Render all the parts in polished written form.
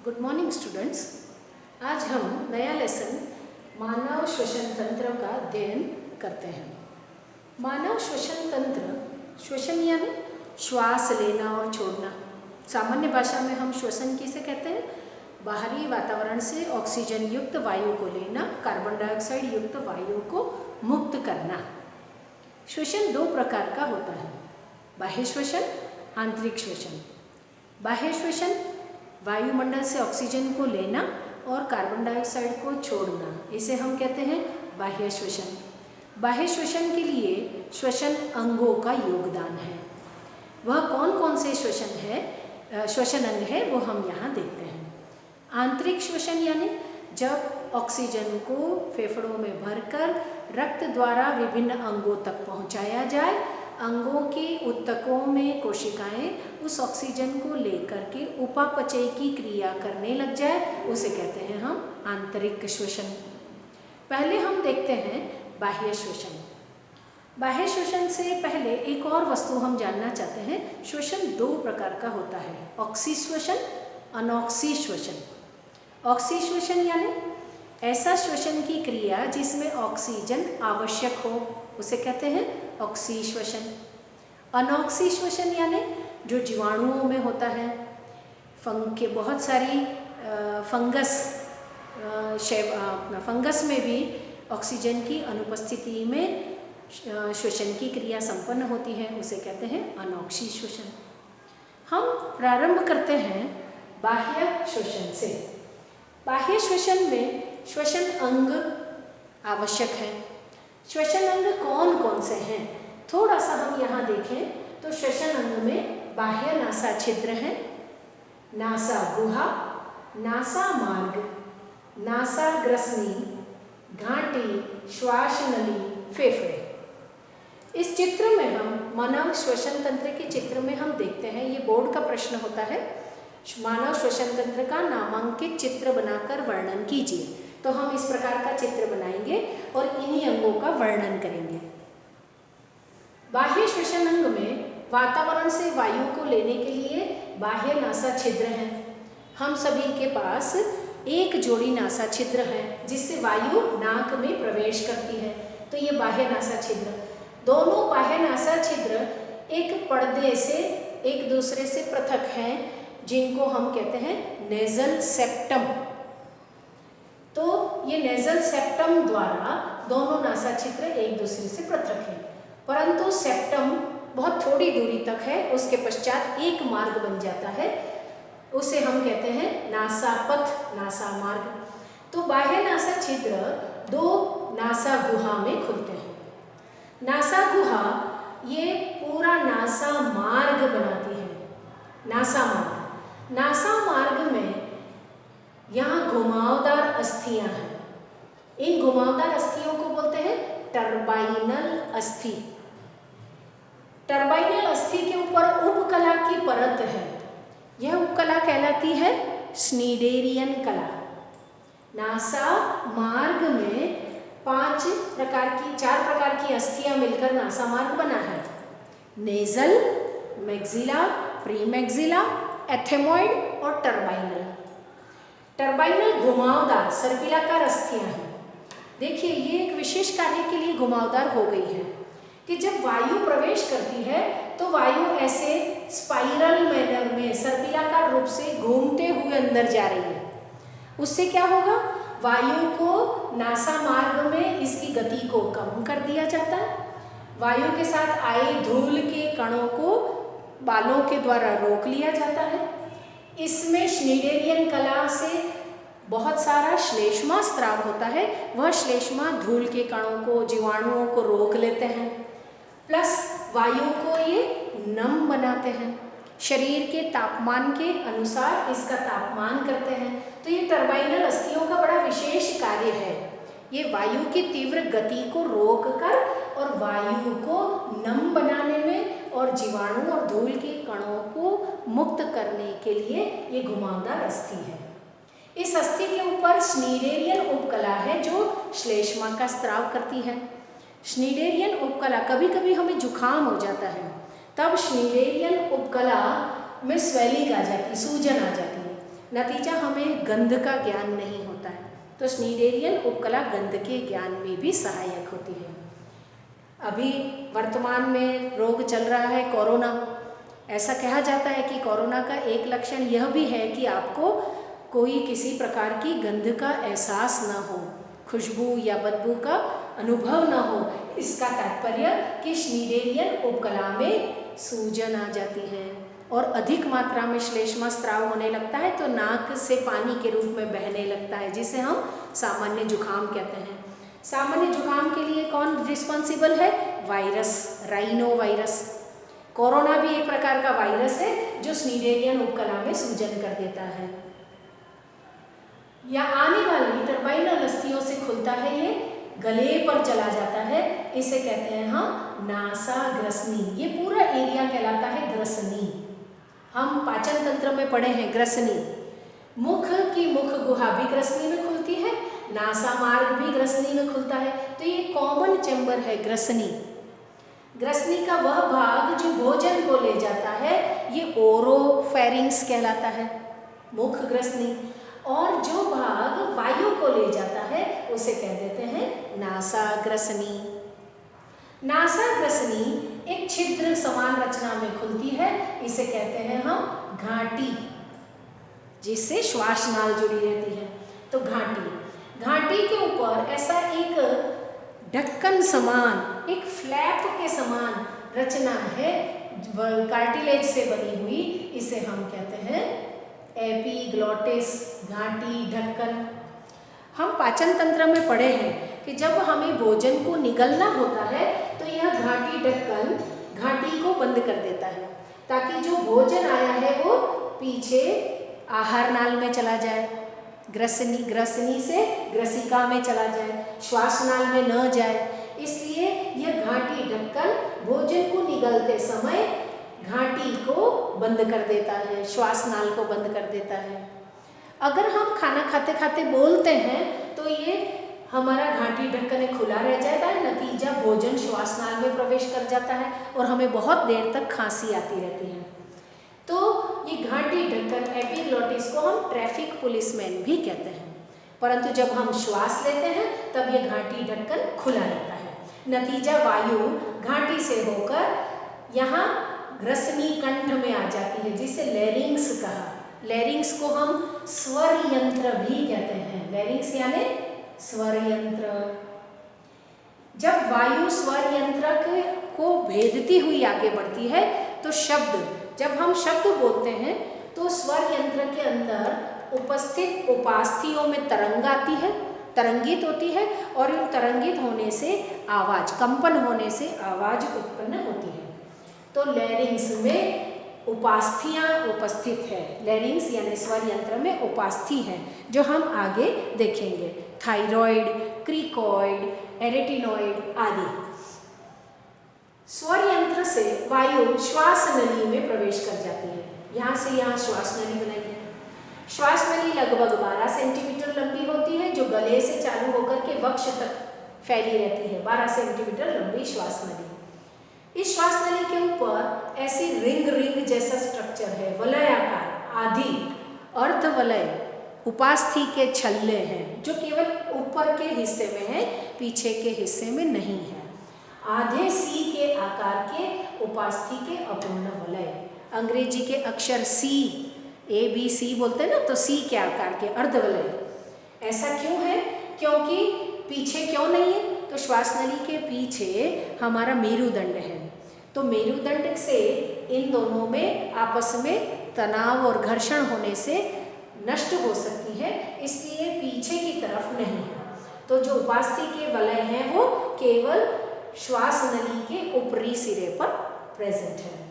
Good morning students. आज हम नया लेसन मानव श्वसन तंत्र का अध्ययन करते हैं। मानव श्वसन तंत्र, श्वसन यानी श्वास लेना और छोड़ना। सामान्य भाषा में हम श्वसन किसे कहते हैं? बाहरी वातावरण से ऑक्सीजन युक्त वायु को लेना, कार्बन डाइऑक्साइड युक्त वायु को मुक्त करना। श्वसन दो प्रकार का होता है, बाह्य श्वसन, आंतरिक श्वसन। बाह्य श्वसन वायुमंडल से ऑक्सीजन को लेना और कार्बन डाइऑक्साइड को छोड़ना, इसे हम कहते हैं बाह्य श्वसन। बाह्य श्वसन के लिए श्वसन अंगों का योगदान है। वह कौन कौन से श्वसन अंग है वो हम यहाँ देखते हैं। आंतरिक श्वसन यानी जब ऑक्सीजन को फेफड़ों में भरकर रक्त द्वारा विभिन्न अंगों तक पहुँचाया जाए, अंगों के ऊतकों में कोशिकाएं उस ऑक्सीजन को लेकर के उपापचय की क्रिया करने लग जाए, उसे कहते हैं हम आंतरिक श्वसन। पहले हम देखते हैं बाह्य श्वसन। बाह्य श्वसन से पहले एक और वस्तु हम जानना चाहते हैं। श्वसन दो प्रकार का होता है, ऑक्सी श्वसन, अनॉक्सी श्वसन। ऑक्सी श्वसन यानी ऐसा श्वसन की क्रिया जिसमें ऑक्सीजन आवश्यक हो, उसे कहते हैं ऑक्सी श्वसन। अनॉक्सी श्वसन यानी जो जीवाणुओं में होता है, बहुत सारी फंगस में भी ऑक्सीजन की अनुपस्थिति में श्वसन की क्रिया संपन्न होती है, उसे कहते हैं अनॉक्सी श्वसन। हम प्रारंभ करते हैं बाह्य श्वसन से। बाह्य श्वसन में श्वसन अंग आवश्यक है। श्वसन अंग कौन कौन से हैं? थोड़ा सा हम यहाँ देखें तो श्वसन अंग में बाह्य नासा छिद्र है, नासा गुहा, नासा मार्ग, नासा ग्रसनी, घाटी, श्वास नली, फेफड़े। इस चित्र में हम मानव श्वसन तंत्र के चित्र में हम देखते हैं, ये बोर्ड का प्रश्न होता है, मानव श्वसन तंत्र का नामांकित चित्र बनाकर वर्णन कीजिए। तो हम इस प्रकार का चित्र बनाएंगे और इन्हीं अंगों का वर्णन करेंगे। बाह्य श्वसन अंग में वातावरण से वायु को लेने के लिए बाह्य नासा छिद्र हैं। हम सभी के पास एक जोड़ी नासा छिद्र है जिससे वायु नाक में प्रवेश करती है, तो ये बाह्य नासा छिद्र। दोनों बाह्य नासा छिद्र एक पर्दे से एक दूसरे से पृथक हैं, जिनको हम कहते हैं नेजल सेप्टम। तो ये नेजल सेप्टम द्वारा दोनों नासा छिद्र एक दूसरे से पृथक हैं, परंतु सेप्टम बहुत थोड़ी दूरी तक है, उसके पश्चात एक मार्ग बन जाता है, उसे हम कहते हैं नासापथ, नासा मार्ग। तो बाह्य नासा छिद्र दो नासा गुहा में खुलते हैं। नासा गुहा ये पूरा नासा मार्ग बनाती है। नासा मार्ग में यहाँ घुमावदार अस्थियां हैं। इन घुमावदार अस्थियों को बोलते हैं टर्बाइनल अस्थि। टर्बाइनल अस्थि के ऊपर उपकला की परत है, यह उपकला कहलाती है स्नीडेरियन कला। नासा मार्ग में चार प्रकार की अस्थियां मिलकर नासा मार्ग बना है। नेजल, मैक्सिला, प्रीमैक्सिला, एथेमॉइड और टर्बाइनल। टर्बाइनल घुमावदार सर्पिलाकार अस्थियां हैं। देखिए, ये एक विशेष कार्य के लिए घुमावदार हो गई है कि जब वायु प्रवेश करती है तो वायु ऐसे स्पाइरल मैनर में सर्पिलाकार रूप से घूमते हुए अंदर जा रही है। उससे क्या होगा? वायु को नासा मार्ग में इसकी गति को कम कर दिया जाता है। वायु के साथ आए धूल के कणों को बालों के द्वारा रोक लिया जाता है। इसमें स्नीडेरियन कला से बहुत सारा श्लेष्मा स्राव होता है, वह श्लेष्मा धूल के कणों को, जीवाणुओं को रोक लेते हैं, प्लस वायु को ये नम बनाते हैं, शरीर के तापमान के अनुसार इसका तापमान करते हैं। तो ये टर्बाइनल अस्थियों का बड़ा विशेष कार्य है। ये वायु की तीव्र गति को रोककर और वायु को नम बनाने में और जीवाणु और धूल के कणों को मुक्त करने के लिए ये घुमावदार अस्थि है। इस अस्थि के ऊपर स्नीडेरियन उपकला है जो श्लेष्मा का स्राव करती है। स्नीडेरियन उपकला, कभी कभी हमें जुखाम हो जाता है, तब स्नीडेरियन उपकला में स्वेलिंग आ जाती है, सूजन आ जाती है। नतीजा हमें गंध का ज्ञान नहीं होता है। तो स्नीडेरियन उपकला गंध के ज्ञान में भी सहायक होती है। अभी वर्तमान में रोग चल रहा है कोरोना। ऐसा कहा जाता है कि कोरोना का एक लक्षण यह भी है कि आपको कोई किसी प्रकार की गंध का एहसास न हो, खुशबू या बदबू का अनुभव न हो। इसका तात्पर्य कि स्नीडेरियन उपकला में सूजन आ जाती है और अधिक मात्रा में श्लेष्मा स्राव होने लगता है, तो नाक से पानी के रूप में बहने लगता है, जिसे हम सामान्य जुकाम कहते हैं। सामान्य जुकाम के लिए कौन रिस्पॉन्सिबल है? Virus, rhino virus. कोरोना भी एक प्रकार का वायरस है जो स्नीडेरियन उपकला में सूजन कर देता है। या आने वाली टर्बाइनल अस्थियों से खुलता है, ये गले पर चला जाता है, इसे कहते हैं हम नासा ग्रसनी। ये पूरा एरिया कहलाता है ग्रसनी। हम पाचन तंत्र में पढ़े हैं ग्रसनी। मुख की मुख गुहा भी ग्रसनी में खुलती है, नासा मार्ग भी ग्रसनी में खुलता है। तो ये कॉमन चैम्बर है ग्रसनी। ग्रसनी का वह भाग जो भोजन को ले जाता है, ये ओरोफेरिंक्स कहलाता है, मुख ग्रसनी। और जो भाग वायु को ले जाता है उसे कह देते हैं नासा ग्रसनी। नासा ग्रसनी एक छिद्र समान रचना में खुलती है, इसे कहते हैं हम घाटी, जिससे श्वास नाल जुड़ी रहती है। तो घाटी के ऊपर ऐसा एक ढक्कन समान, एक फ्लैप के समान रचना है कार्टिलेज से बनी हुई, इसे हम कहते हैं एपिग्लॉटिस, घाटी, ढक्कन। हम पाचन तंत्र में पढ़े हैं कि जब हमें भोजन को निगलना होता है तो यह घाटी ढक्कन घाटी को बंद कर देता है, ताकि जो भोजन आया है वो पीछे आहार नाल में चला जाए, ग्रसनी से ग्रसिका में चला जाए, श्वास नाल में न जाए। इसलिए यह घाटी ढक्कन भोजन को निगलते समय घाटी को बंद कर देता है, श्वास नाल को बंद कर देता है। अगर हम खाना खाते खाते बोलते हैं तो ये हमारा घाटी ढक्कन खुला रह जाता है, नतीजा भोजन श्वास नाल में प्रवेश कर जाता है और हमें बहुत देर तक खांसी आती रहती है। तो ये घाटी ढक्कन एपिग्लॉटिस को हम ट्रैफिक पुलिसमैन भी कहते हैं, परंतु जब हम श्वास लेते हैं तब ये घाटी ढक्कन खुला रहता है। नतीजा वायु घाटी से होकर यहाँ ग्रसनी कंठ में आ जाती है, जिसे लैरिंग्स कहा। लैरिंग्स को हम स्वर यंत्र भी कहते हैं। लैरिंग्स यानी स्वर यंत्र। जब वायु स्वर यंत्र को भेदती हुई आगे बढ़ती है तो जब हम शब्द बोलते हैं तो स्वर यंत्र के अंदर उपस्थित उपास्थियों में तरंग आती है, तरंगित होती है, और इन तरंगित होने से आवाज, कंपन होने से आवाज उत्पन्न होती है। तो लैरिंग्स में उपास्थियाँ उपस्थित है। लैरिंग्स यानी स्वर यंत्र में उपास्थि है, जो हम आगे देखेंगे। थायरॉइड, क्रिकॉइड, एरेटिनॉइड आदि। स्वर यंत्र से वायु श्वास नली में प्रवेश कर जाती है। यहाँ से यहाँ श्वास नली बनाई है। श्वास नली लगभग 12 सेंटीमीटर लंबी होती है, जो गले से चालू होकर के वक्ष तक फैली रहती है। 12 सेंटीमीटर लंबी श्वास नली। इस श्वास नली के ऊपर ऐसी रिंग जैसा स्ट्रक्चर है, वलयाकार आदि अर्धवलय उपास्थि के छल्ले हैं, जो केवल ऊपर के हिस्से में है, पीछे के हिस्से में नहीं है। आधे सी के आकार के उपास्थि के अपूर्ण वलय, अंग्रेजी के अक्षर सी, ABC बोलते हैं ना, तो सी के आकार के अर्धवलय। ऐसा क्यों है? क्योंकि पीछे क्यों नहीं है? तो श्वास नली के पीछे हमारा मेरुदंड है, तो मेरुदंड से इन दोनों में आपस में तनाव और घर्षण होने से नष्ट हो सकती है, इसलिए पीछे की तरफ नहीं है। तो जो उपास्थि के वलय हैं वो केवल श्वास नली के ऊपरी सिरे पर प्रेजेंट है।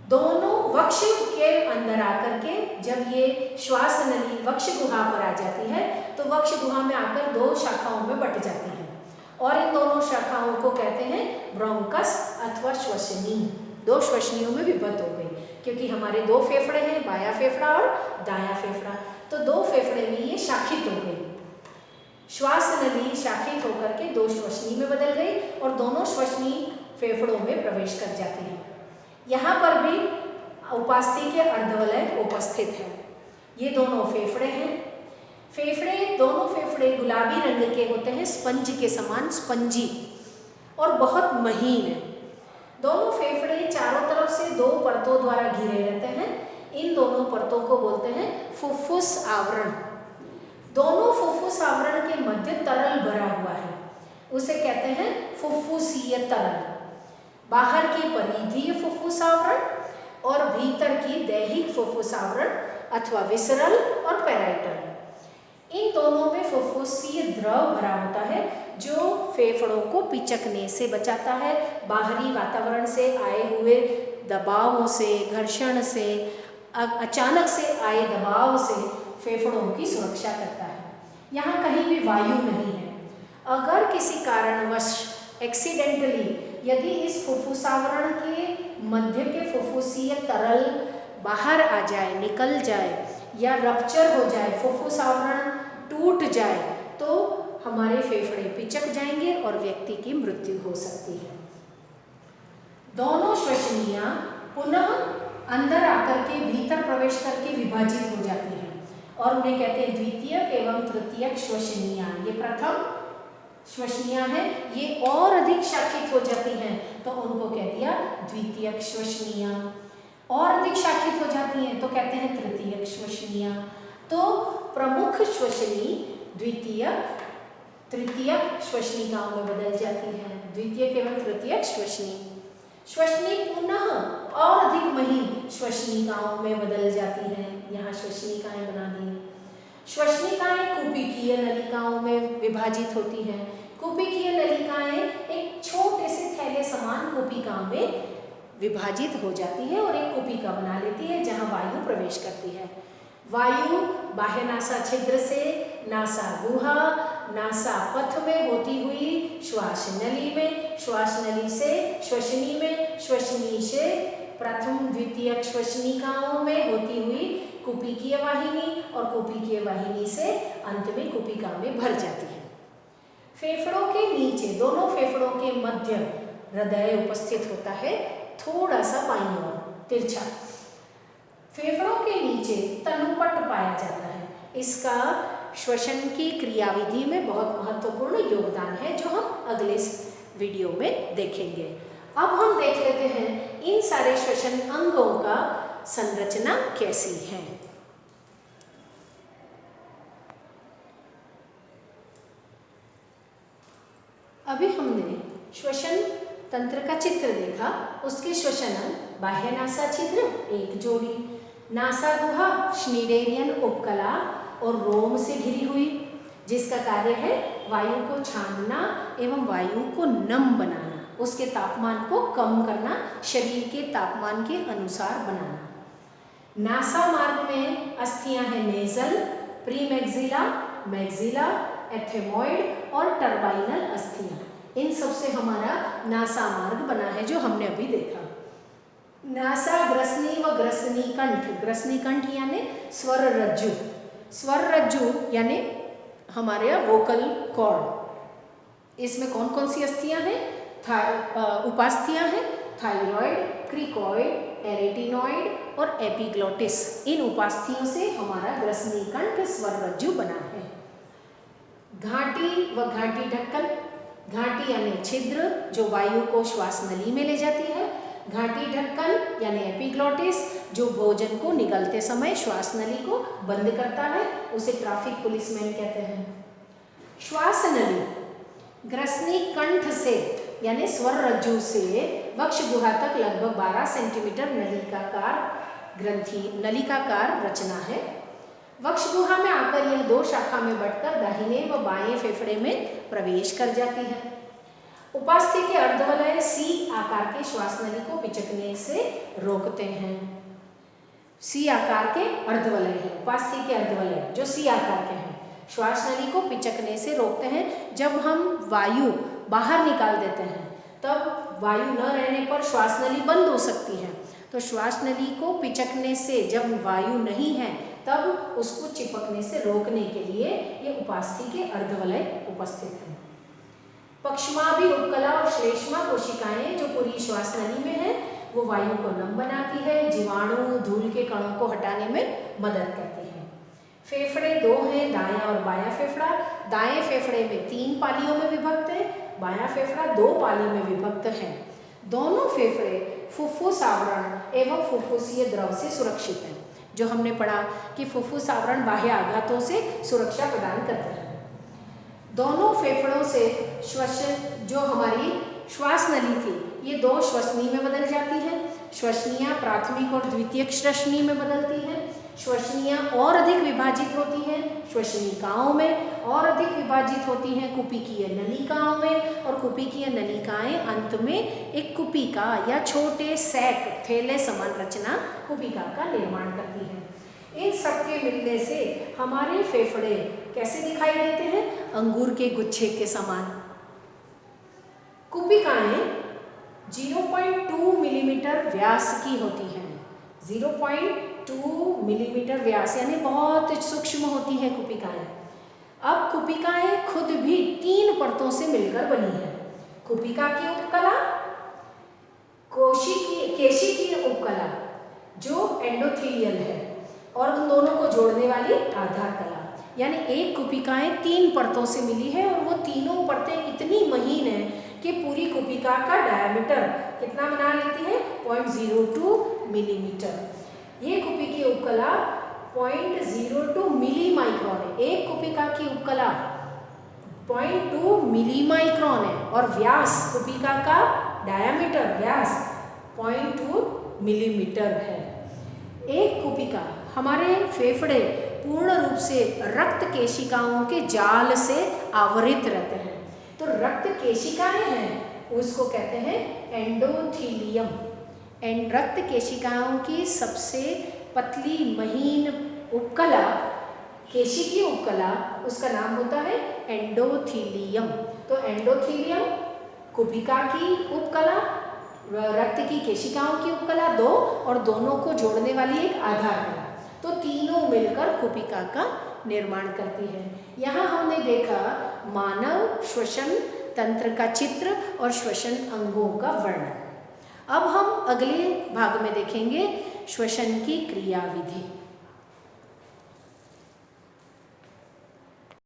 दोनों वक्ष के अंदर आकर के जब ये श्वास नली वक्ष गुहा पर आ जाती है तो वक्ष गुहा में आकर 2 शाखाओं में बट जाती है, और इन दोनों शाखाओं को कहते हैं ब्रोंकस अथवा श्वसनी। 2 श्वसनियों में विभक्त हो गई, क्योंकि हमारे 2 फेफड़े हैं, बायां फेफड़ा और दायां फेफड़ा, तो 2 फेफड़े में ये शाखित हो गई। श्वास नली शाखित होकर के 2 श्वसनी में बदल गई और दोनों श्वसनी फेफड़ों में प्रवेश कर जाती है। यहाँ पर भी उपास्थि के अर्धवलय उपस्थित है। ये दोनों फेफड़े हैं। दोनों फेफड़े गुलाबी रंग के होते हैं, स्पंज के समान, स्पंजी और बहुत महीन है। दोनों फेफड़े चारों तरफ से दो परतों द्वारा घिरे रहते हैं। इन दोनों परतों को बोलते हैं फुफ्फुस आवरण। दोनों फुफ्फुस आवरण के मध्य तरल भरा हुआ है, उसे कहते हैं फुफ्फुसीय तरल। बाहर की परिधीय फुफ्फुस आवरण और भीतर की दैहिक फुफ्फुस आवरण अथवा विसरल और पैराइटल। इन दोनों में फुफ्फुसीय द्रव भरा होता है जो फेफड़ों को पिचकने से बचाता है, बाहरी वातावरण से आए हुए दबावों से, घर्षण से, अचानक से आए दबाव से फेफड़ों की सुरक्षा करता है। यहाँ कहीं भी वायु नहीं है। अगर किसी कारणवश एक्सीडेंटली यदि इस फुफ्फुस आवरण के मध्य के फुफ्फुसीय तरल बाहर आ जाए, निकल जाए या रप्चर हो जाए, फुफ्फुस आवरण टूट जाए, तो हमारे फेफड़े पिचक जाएंगे और व्यक्ति की मृत्यु हो सकती है। दोनों श्वसनियाँ पुनः अंदर आकर के भीतर प्रवेश करके विभाजित हो जाती हैं और उन्हें कहते हैं द्वितीयक एवं तृतीयक श्वसनियाँ। ये प्रथम श्वसनियाँ हैं, ये और अधिक शाखित हो जाती हैं तो उनको कह दिया द्वितीयक श्वसनियाँ। और अधिक शाखित हो जाती हैं तो कहते हैं तृतीयक श्वसनियाँ। तो प्रमुख श्वसनी द्वितीयक, तृतीयक श्वसनिकाओं में बदल जाती हैं। द्वितीयक एवं तृतीयक श्वसनी पुनः और अधिक महीन श्वसनिकाओं में बदल जाती हैं। यहाँ श्वसनिकाएं बना दी। श्वसनिकाएं कुपिकीय नलिकाओं में विभाजित होती हैं। कुपिकीय नलिकाएं एक छोटे से थैले समान कुपिका में विभाजित हो जाती है और एक कुपिका बना लेती है जहाँ वायु प्रवेश करती है। वायु बाह्य नासा छिद्र से नासा गुहा, नासा पथ में होती हुई श्वास नली में, श्वास नली से श्वसनी में, श्वसनी से प्रथम द्वितीयक श्वसनिकाओं में होती हुई कुपिकीय वाहिनी और कुपिकीय वाहिनी से अंत में कुपिका में भर जाती है। फेफड़ों के नीचे, दोनों फेफड़ों के मध्य हृदय उपस्थित होता है, थोड़ा सा बाईं ओर तिरछा। फेफड़ों के नीचे तनुपट पाया जाता है। इसका श्वसन की क्रियाविधि में बहुत महत्वपूर्ण योगदान है जो हम अगले वीडियो में देखेंगे। अब हम देख लेते हैं इन सारे श्वसन अंगों का संरचना कैसी है। अभी हमने श्वसन तंत्र का चित्र देखा। उसके श्वसन अंग बाह्य नासा छिद्र एक जोड़ी, नासा गुहा श्नीडेरियन उपकला और रोम से घिरी हुई, जिसका कार्य है वायु को छानना एवं वायु को नम बनाना, उसके तापमान को कम करना, शरीर के तापमान के अनुसार बनाना। नासा मार्ग में अस्थियां हैं नेजल, प्रीमैक्सिला, मैक्सिला, एथेमॉइड और टर्बाइनल अस्थियां। इन सबसे हमारा नासा मार्ग बना है जो हमने अभी देखा। नासा ग्रसनी व ग्रसनी कंठ, ग्रसनी कंठ यानी स्वर रज्जु, स्वर रज्जु यानी हमारे वोकल कॉर्ड। इसमें कौन कौन सी अस्थियां हैं? उपास्थियां हैं, थायरॉइड, क्रिकॉइड, एरेटिनॉइड और एपिग्लोटिस। इन उपास्थियों से हमारा ग्रसनी कंठ स्वर रज्जु बना है। घाटी व घाटी ढक्कन, घाटी यानी छिद्र जो वायु को श्वास नली में ले जाती है, घाटी ढक्कन यानी एपिग्लोटिस जो भोजन को निगलते समय श्वास नली को बंद करता है, उसे ट्रैफिक पुलिसमैन कहते हैं। श्वास नली ग्रसनी कंठ से यानी स्वर रज्जु से वक्ष गुहा तक लगभग 12 सेंटीमीटर नलिकाकार रचना है। वक्ष गुहा में आकर यह दो शाखा में बढ़कर दाहिने व बाएं फेफड़े में प्रवेश कर जाती है। उपास्थि के अर्धवलय सी आकार के श्वास नली को पिचकने से रोकते हैं। सी आकार के अर्धवलय है, उपास्थि के अर्धवलय जो सी आकार के हैं, श्वास नली को पिचकने से रोकते हैं। जब हम वायु बाहर निकाल देते हैं तब वायु न रहने पर श्वास नली बंद हो सकती है, तो श्वास नली को पिचकने से, जब वायु नहीं है तब उसको चिपकने से रोकने के लिए ये उपास्थि के अर्धवलय उपस्थित हैं। पक्ष्माभि उपकला और श्लेष्मा कोशिकाएं जो पूरी श्वास नली में है वो वायु को नम बनाती है, जीवाणु धूल के कणों को हटाने में मदद करती है। फेफड़े दो हैं, दायां और बायां फेफड़ा। दाएं फेफड़े में 3 पालियों में विभक्त है, बायां फेफड़ा 2 पाली में विभक्त है। दोनों फेफड़े फुफ्फुस आवरण एवं फुफ्फुसीय द्रव से सुरक्षित हैं। जो हमने पढ़ा कि फुफ्फुस आवरण बाह्य आघातों से सुरक्षा प्रदान करते हैं। दोनों फेफड़ों से श्वसन, जो हमारी श्वास नली थी, ये 2 श्वसनी में बदल जाती है। श्वसनियाँ प्राथमिक और द्वितीयक श्वसनी में बदलती हैं। श्वसनियाँ और अधिक विभाजित होती हैं श्वसनिकाओं में, और अधिक विभाजित होती हैं कुपिकीय नलिकाओं में, और कुपिकीय नलिकाएं अंत में एक कुपिका या छोटे सैक थैले समान रचना कुपिका का निर्माण करती हैं। इन सब के मिलने से हमारे फेफड़े कैसे दिखाई देते हैं? अंगूर के गुच्छे के समान। कुपिकाएं 0.2 मिलीमीटर व्यास की होती हैं। 0.2 मिलीमीटर व्यास यानी बहुत सूक्ष्म होती है कुपिकाएं। अब कुपिकाएं खुद भी 3 परतों से मिलकर बनी है। कुपिका की उपकला, केशिकीय उपकला जो एंडोथेलियल है, और उन दोनों को जोड़ने वाली आधार कला। यानी एक कुपिकाएं 3 परतों से मिली है, और वो तीनों परतें इतनी महीन हैं कि पूरी कुपिका का डायमीटर कितना बना लेती है? 0.02 मिलीमीटर। ये कुपिकीय उपकला 0.02 मिली माइक्रोन है। एक कुपिका की उपकला 0.2 मिली माइक्रोन है, और व्यास कुपिका का डायमीटर व्यास 0.2 मिलीमीटर है। एक कुपिका, हमारे फेफड़े पूर्ण रूप से रक्त केशिकाओं के जाल से आवृत रहते हैं। तो रक्त केशिकाएं हैं, उसको कहते हैं एंडोथीलियम। रक्त केशिकाओं की सबसे पतली महीन उपकला, केशिकीय उपकला, उसका नाम होता है एंडोथीलियम। तो एंडोथीलियम, कुपिका की उपकला, रक्त की केशिकाओं की उपकला 2, और दोनों को जोड़ने वाली एक आधार कला, तो तीनों मिलकर कुपिका का निर्माण करती है। यहाँ हमने देखा मानव श्वसन तंत्र का चित्र और श्वसन अंगों का वर्णन। अब हम अगले भाग में देखेंगे श्वसन की क्रियाविधि।